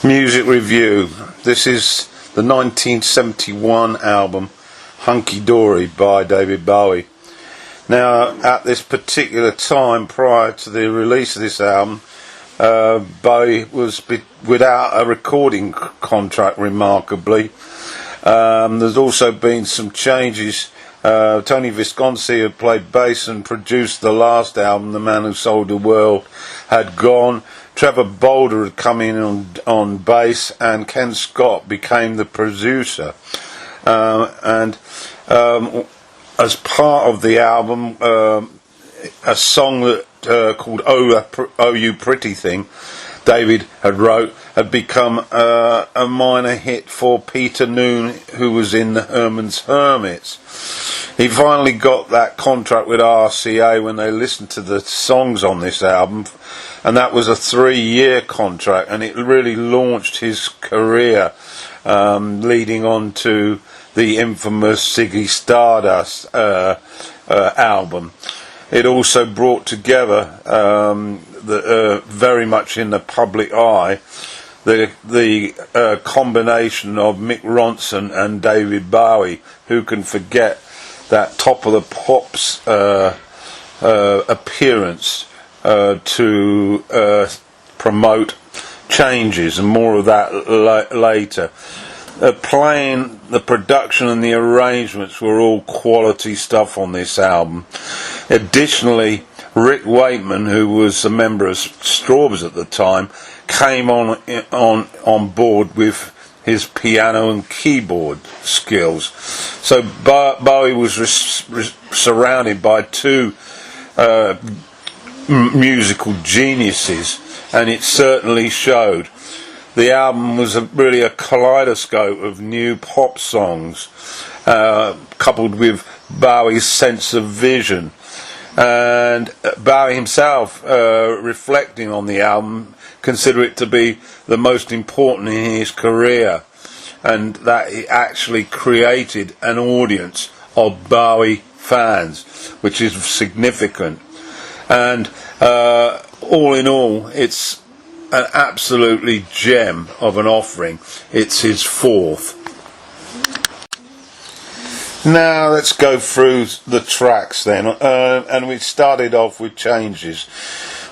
Music review. This is the 1971 album Hunkydory by David Bowie. Now, at this particular time, prior to the release of this album, Bowie was without a recording contract, remarkably. There's also been some changes. Tony Visconti had played bass and produced the last album, The Man Who Sold the World, had gone. Trevor Bolder had come in on bass, and Ken Scott became the producer. And as part of the album, a song that called "Oh You Pretty Thing," David had become a minor hit for Peter Noone, who was in the Herman's Hermits. He finally got that contract with RCA when they listened to the songs on this album, and that was a 3-year contract, and it really launched his career, leading on to the infamous Ziggy Stardust album. It also brought together, very much in the public eye, the combination of Mick Ronson and David Bowie. Who can forget that Top of the Pops appearance to promote changes, and more of that later. Playing, the production and the arrangements were all quality stuff on this album. Additionally, Rick Wakeman, who was a member of Strawbs at the time, came on board with his piano and keyboard skills. So Bowie was surrounded by two musical geniuses, and it certainly showed. The album was really a kaleidoscope of new pop songs, coupled with Bowie's sense of vision. And Bowie himself, reflecting on the album, considered it to be the most important in his career, and that he actually created an audience of Bowie fans, which is significant. And all in all, it's an absolutely gem of an offering. It's his fourth. Now let's go through the tracks then, and we started off with Changes.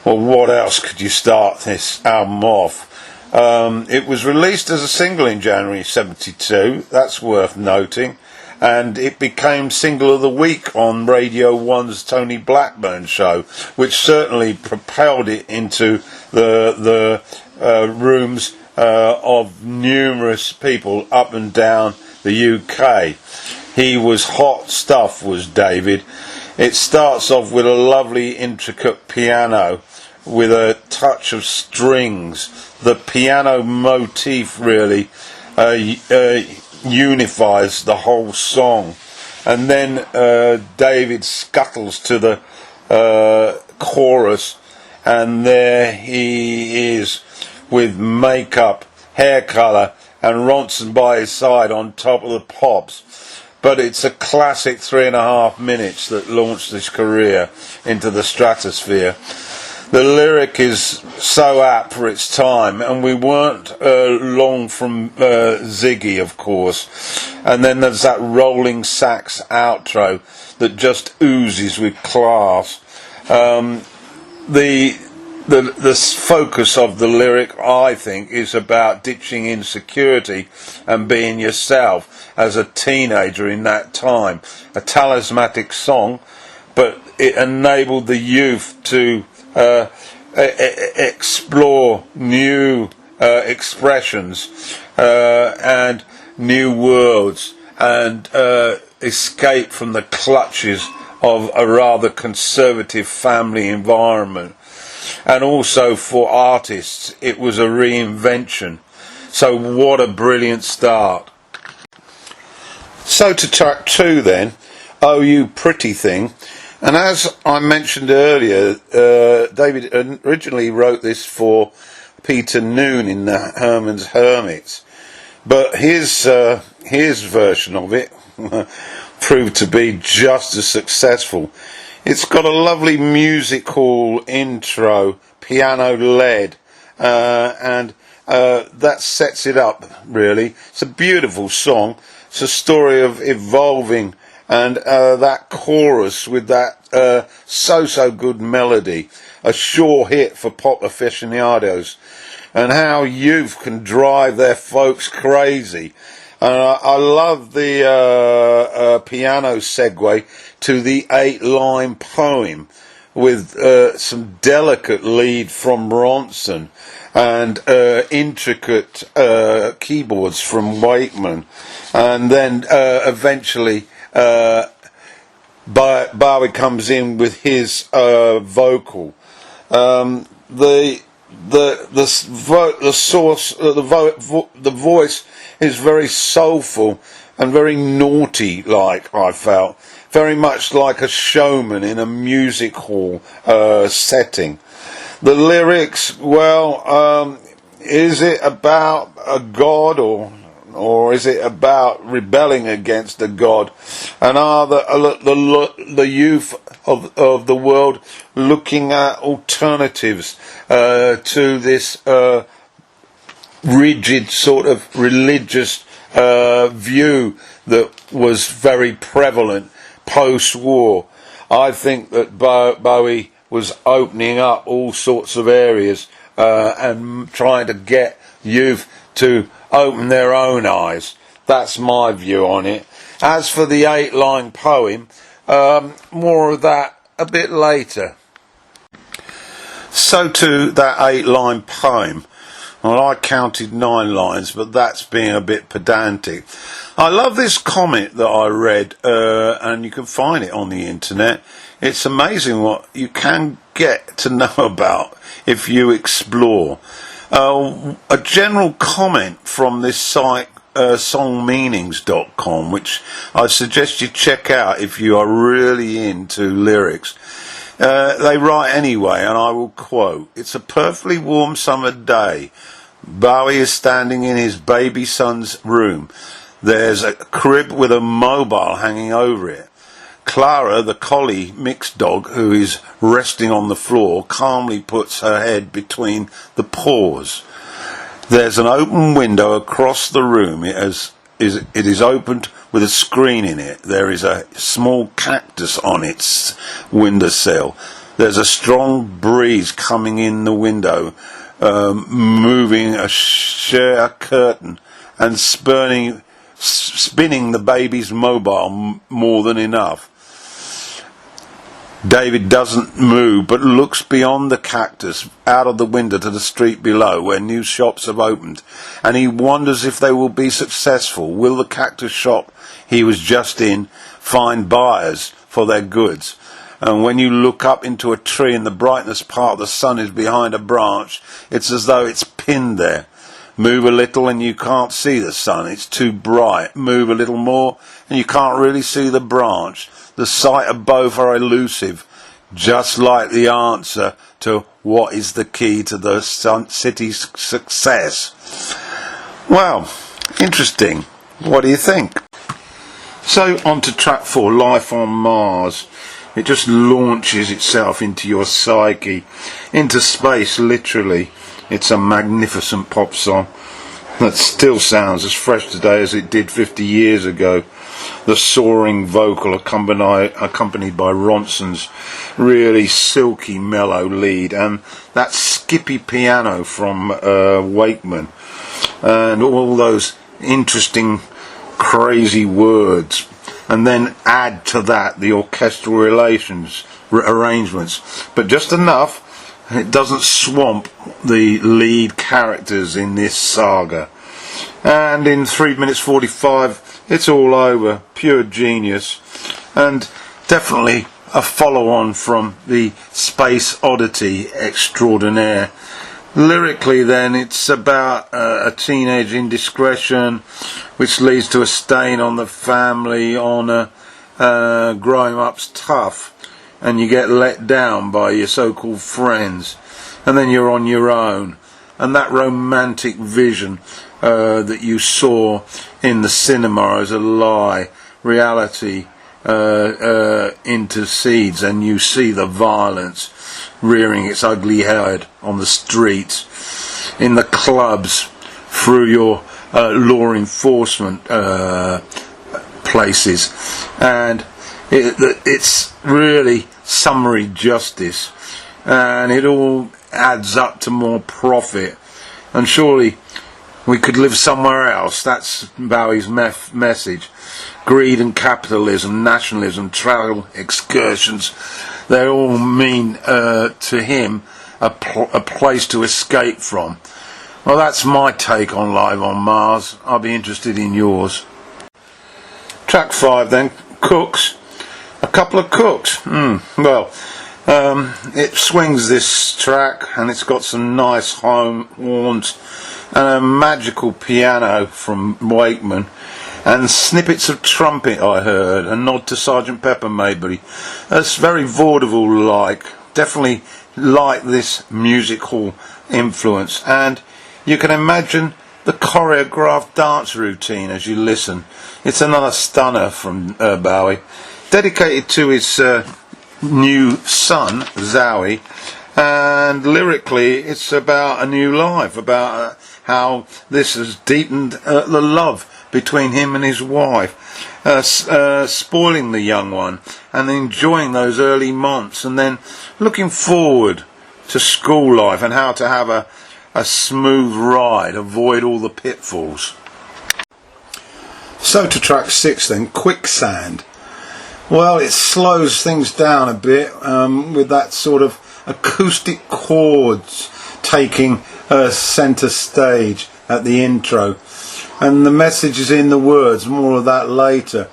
Well, what else could you start this album off? It was released as a single in January 1972, that's worth noting, and it became Single of the Week on Radio 1's Tony Blackburn show, which certainly propelled it into the rooms of numerous people up and down the UK. He was hot stuff, was David. It starts off with a lovely intricate piano with a touch of strings. The piano motif really unifies the whole song. And then David scuttles to the chorus, and there he is with makeup, hair colour, and Ronson by his side on Top of the Pops. But it's a classic 3.5 minutes that launched his career into the stratosphere. The lyric is so apt for its time, and we weren't long from Ziggy, of course. And then there's that rolling sax outro that just oozes with class. The focus of the lyric, I think, is about ditching insecurity and being yourself as a teenager in that time. A talismanic song, but it enabled the youth to explore new expressions and new worlds, and escape from the clutches of a rather conservative family environment. And also for artists, it was a reinvention. So what a brilliant start. So to track 2 then, Oh You Pretty Thing. And as I mentioned earlier, David originally wrote this for Peter Noone in the Herman's Hermits, but his version of it proved to be just as successful. It's got a lovely music hall intro, piano led, and that sets it up, really. It's a beautiful song. It's a story of evolving, and that chorus with that so good melody, a sure hit for pop aficionados, and how youth can drive their folks crazy. And I love the piano segue to the 8-line poem with some delicate lead from Ronson and intricate keyboards from Wakeman, and then eventually Bowie comes in with his vocal. The voice is very soulful and very naughty, like I felt, very much like a showman in a music hall setting. The lyrics, well, is it about a god, or is it about rebelling against a god? And are the youth of the world looking at alternatives to this rigid sort of religious view that was very prevalent post-war? I think that Bowie was opening up all sorts of areas and trying to get youth to open their own eyes. That's my view on it. As for the 8-line poem, more of that a bit later. So to that 8-line poem. Well, I counted 9 lines, but that's being a bit pedantic. I love this comment that I read, and you can find it on the internet. It's amazing what you can get to know about if you explore. A general comment from this site, songmeanings.com, which I suggest you check out if you are really into lyrics. They write anyway, and I will quote, "It's a perfectly warm summer day. Bowie is standing in his baby son's room. There's a crib with a mobile hanging over it. Clara, the collie mixed dog, who is resting on the floor, calmly puts her head between the paws. There's an open window across the room. It is opened with a screen in it. There is a small cactus on its windowsill. There's a strong breeze coming in the window, moving a sheer curtain and spinning the baby's mobile more than enough. David doesn't move, but looks beyond the cactus, out of the window to the street below, where new shops have opened, and he wonders if they will be successful. Will the cactus shop he was just in find buyers for their goods? And when you look up into a tree and the brightness part of the sun is behind a branch, it's as though it's pinned there. Move a little and you can't see the sun, it's too bright. Move a little more and you can't really see the branch. The sight of both are elusive, just like the answer to what is the key to the city's success." Well, interesting. What do you think? So on to track 4, Life on Mars. It just launches itself into your psyche, into space, literally. It's a magnificent pop song that still sounds as fresh today as it did 50 years ago. The soaring vocal accompanied by Ronson's really silky mellow lead, and that skippy piano from Wakeman, and all those interesting crazy words, and then add to that the orchestral arrangements, but just enough it doesn't swamp the lead characters in this saga. And in 3 minutes 45 it's all over. Pure genius, and definitely a follow-on from the Space Oddity extraordinaire. Lyrically then, it's about a teenage indiscretion which leads to a stain on the family honour. Growing up's tough, and you get let down by your so-called friends, and then you're on your own. And that romantic vision that you saw in the cinema as a lie, reality intercedes, and you see the violence rearing its ugly head on the streets. in the clubs through your law enforcement places, and it's really summary justice, and it all adds up to more profit. And surely we could live somewhere else. That's Bowie's message. Greed and capitalism, nationalism, travel excursions, they all mean to him a place to escape from. Well, that's my take on Live on Mars. I'll be interested in yours. Track 5 then, Cooks. A couple of cooks. It swings, this track, and it's got some nice horns and a magical piano from Wakeman, and snippets of trumpet I heard, a nod to Sergeant Pepper maybe. It's very vaudeville-like, definitely like this music hall influence, and you can imagine the choreographed dance routine as you listen. It's another stunner from Bowie, dedicated to his new son, Zowie, and lyrically it's about a new life, about how this has deepened the love between him and his wife, spoiling the young one and enjoying those early months, and then looking forward to school life and how to have a smooth ride, avoid all the pitfalls. So to track 6 then, Quicksand. Well, it slows things down a bit with that sort of acoustic chords taking centre stage at the intro, and the message is in the words. More of that later.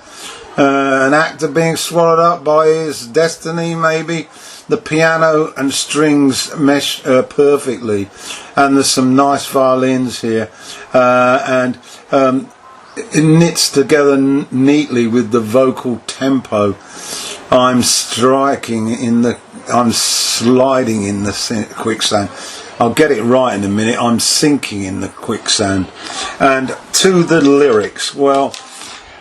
An actor being swallowed up by his destiny, maybe. The piano and strings mesh perfectly, and there's some nice violins here, and it knits together neatly with the vocal tempo. I'm sliding in the quicksand. I'll get it right in a minute. I'm sinking in the quicksand. And to the lyrics, well,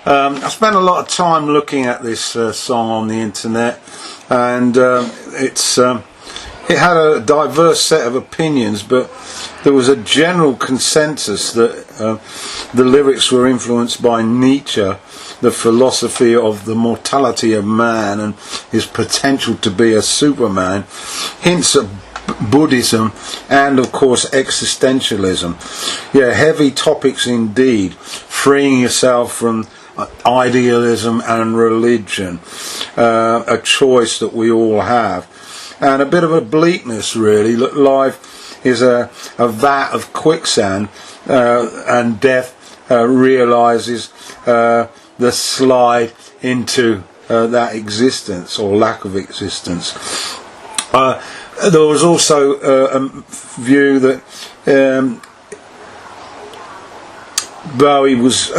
I spent a lot of time looking at this song on the internet, and it had a diverse set of opinions, but there was a general consensus that the lyrics were influenced by Nietzsche, the philosophy of the mortality of man and his potential to be a Superman, hints at Buddhism, and of course existentialism. Yeah, heavy topics indeed, freeing yourself from idealism and religion, a choice that we all have, and a bit of a bleakness really. Life is a vat of quicksand, and death realizes the slide into that existence or lack of existence. There was also a view that Bowie was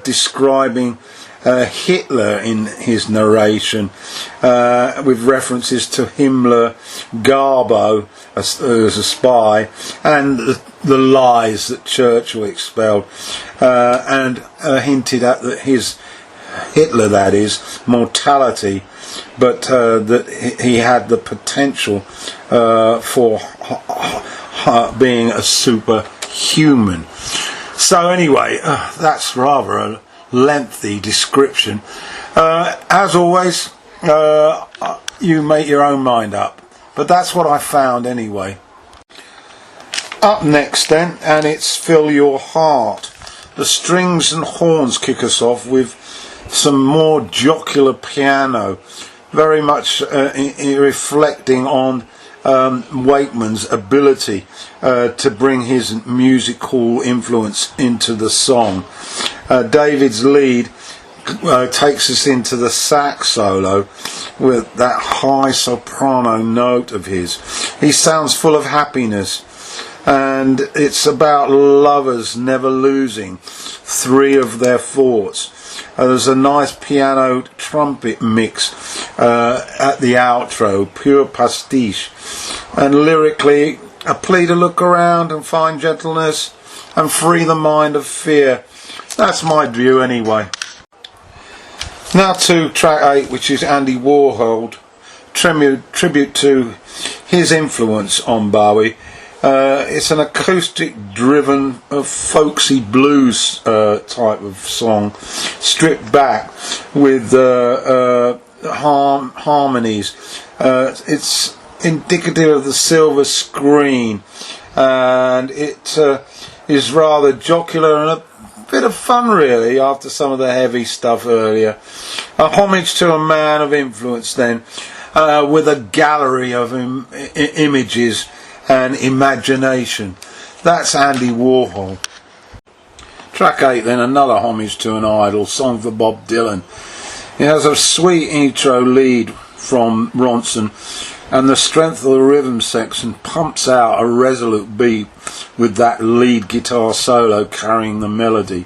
describing Hitler in his narration, with references to Himmler, Garbo as a spy, and the lies that Churchill expelled, and hinted at that his Hitler, that is, mortality, but that he had the potential for being a superhuman. So anyway, that's rather a lengthy description. As always, you make your own mind up, but that's what I found anyway. Up next then, and it's Fill Your Heart. The strings and horns kick us off with some more jocular piano, very much reflecting on Wakeman's ability to bring his musical influence into the song. David's lead takes us into the sax solo with that high soprano note of his. He sounds full of happiness, and it's about lovers never losing three of their thoughts. There's a nice piano trumpet mix at the outro, pure pastiche, and lyrically a plea to look around and find gentleness and free the mind of fear. That's my view anyway. Now to track 8, which is Andy Warhol, tribute to his influence on Bowie. It's an acoustic-driven, folksy blues type of song, stripped back with harmonies. It's indicative of the silver screen, and it is rather jocular and a bit of fun, really, after some of the heavy stuff earlier. A homage to a man of influence, then, with a gallery of images and imagination. That's Andy Warhol. Track 8, then, another homage to an idol, song for Bob Dylan. It has a sweet intro lead from Ronson, and the strength of the rhythm section pumps out a resolute beat with that lead guitar solo carrying the melody.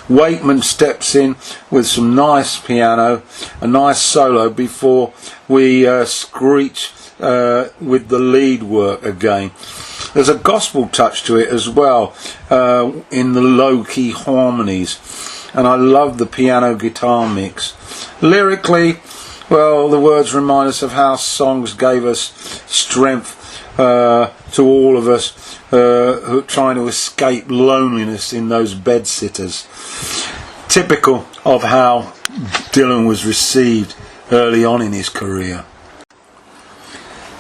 Wakeman steps in with some nice piano, a nice solo before we screech with the lead work again. There's a gospel touch to it as well, in the low-key harmonies, and I love the piano-guitar mix. Lyrically, well, the words remind us of how songs gave us strength to all of us who are trying to escape loneliness in those bedsitters. Typical of how Dylan was received early on in his career.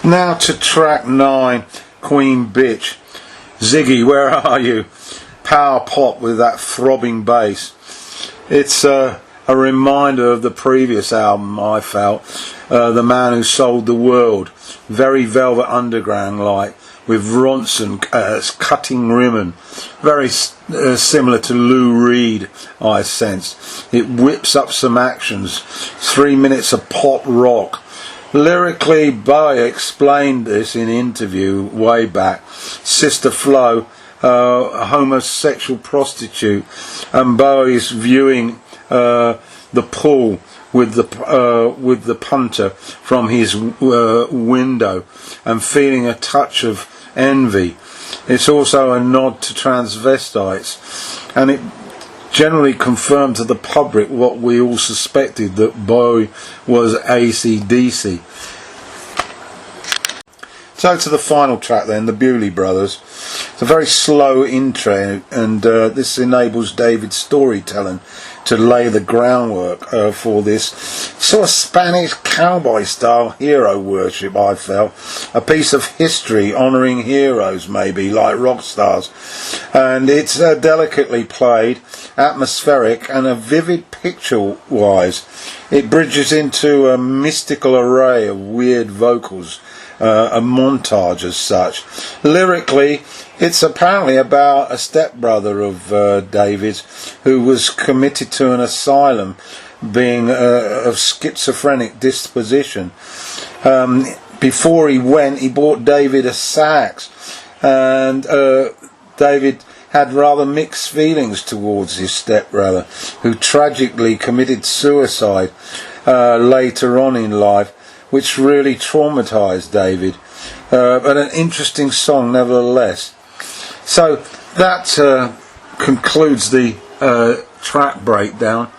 Now to track 9, Queen Bitch. Ziggy, where are you? Power pop with that throbbing bass. It's a reminder of the previous album, I felt, The Man Who Sold the World. Very Velvet Underground-like, with Ronson cutting ribbon. Very similar to Lou Reed, I sensed. It whips up some actions. 3 minutes of pop rock. Lyrically, Bowie explained this in an interview way back. Sister Flo, a homosexual prostitute, and Bowie's viewing the pool with the punter from his window and feeling a touch of envy. It's also a nod to transvestites, and it generally confirmed to the public what we all suspected, that Bowie was AC/DC. So to the final track then, the Bewley Brothers. It's a very slow intro, and this enables David's storytelling to lay the groundwork for this sort of Spanish cowboy style hero worship, I felt. A piece of history honouring heroes, maybe, like rock stars. And it's delicately played, atmospheric, and a vivid picture-wise. It bridges into a mystical array of weird vocals, a montage as such. Lyrically, it's apparently about a stepbrother of David's who was committed to an asylum, being of schizophrenic disposition. Before he went, he bought David a sax, and David had rather mixed feelings towards his stepbrother, who tragically committed suicide later on in life, which really traumatised David. But an interesting song nevertheless. So that concludes the track breakdown.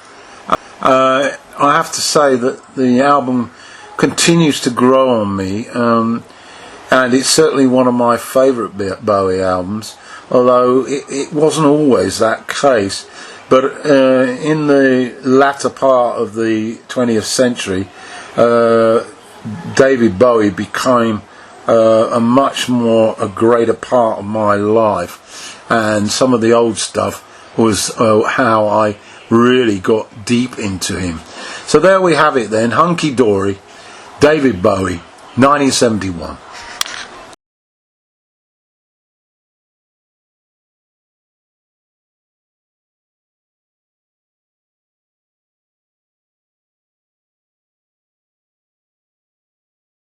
I have to say that the album continues to grow on me, and it's certainly one of my favourite Bowie albums, although it wasn't always that case. But in the latter part of the 20th century, David Bowie became a greater part of my life, and some of the old stuff was how I really got deep into him. So there we have it then, Hunkydory, David Bowie, 1971.